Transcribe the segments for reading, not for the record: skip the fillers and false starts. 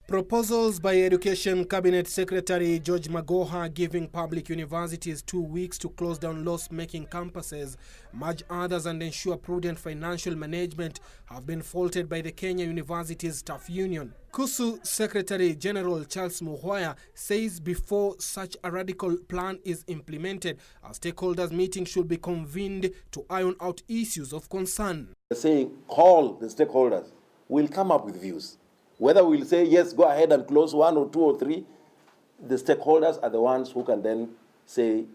Proposals by Education Cabinet Secretary George Magoha giving public universities 2 weeks to close down loss-making campuses, merge others and ensure prudent financial management have been faulted by the Kenya Universities Staff Union. KUSU Secretary General Charles Mukwaya says before such a radical plan is implemented, a stakeholders meeting should be convened to iron out issues of concern. Saying call the stakeholders, we'll come up with views. Whether we'll say, yes, go ahead and close 1 or 2 or 3, the stakeholders are the ones who can then say,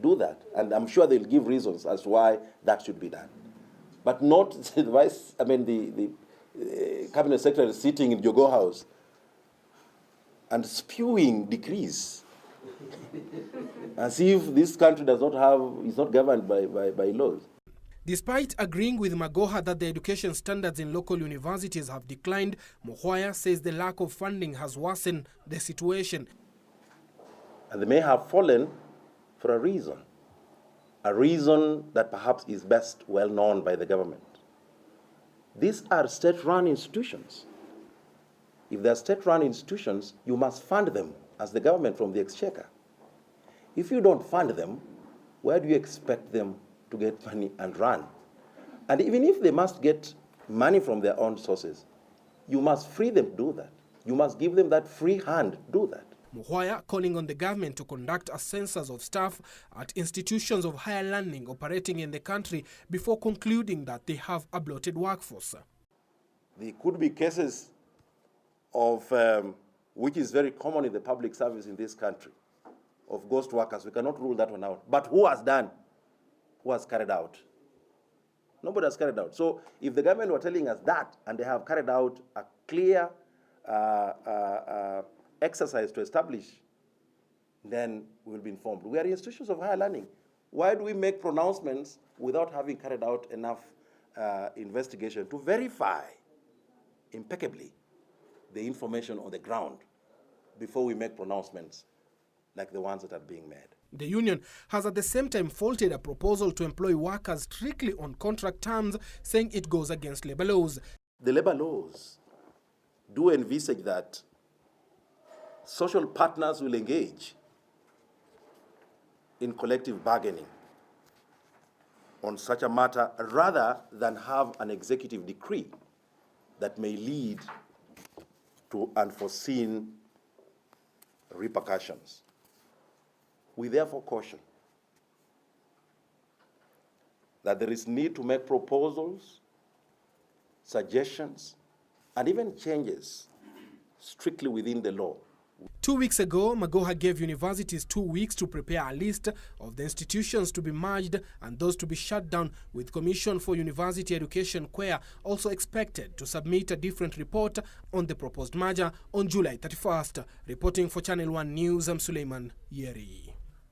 do that. And I'm sure they'll give reasons as to why that should be done. But not the Cabinet Secretary sitting in Jogo House and spewing decrees as if this country is not governed by laws. Despite agreeing with Magoha that the education standards in local universities have declined, Mukwaya says the lack of funding has worsened the situation. And they may have fallen for a reason that perhaps is best well known by the government. These are state-run institutions. If they are state-run institutions, you must fund them as the government from the exchequer. If you don't fund them, where do you expect them to get money and run? And even if they must get money from their own sources, you must free them to do that. You must give them that free hand to do that. Mukwaya calling on the government to conduct a census of staff at institutions of higher learning operating in the country before concluding that they have a bloated workforce. There could be cases of, which is very common in the public service in this country, of ghost workers. We cannot rule that one out. But who has done? Who has carried out? Nobody has carried out. So if the government were telling us that, and they have carried out a clear exercise to establish, then we will be informed. We are institutions of higher learning. Why do we make pronouncements without having carried out enough investigation to verify impeccably the information on the ground before we make pronouncements like the ones that are being made? The union has at the same time faulted a proposal to employ workers strictly on contract terms, saying it goes against labor laws. The labor laws do envisage that social partners will engage in collective bargaining on such a matter rather than have an executive decree that may lead to unforeseen repercussions. We therefore caution that there is need to make proposals, suggestions, and even changes strictly within the law. 2 weeks ago, Magoha gave universities 2 weeks to prepare a list of the institutions to be merged and those to be shut down, with Commission for University Education KUSU also expected to submit a different report on the proposed merger on July 31st. Reporting for Channel 1 News, I'm Suleiman Yeri.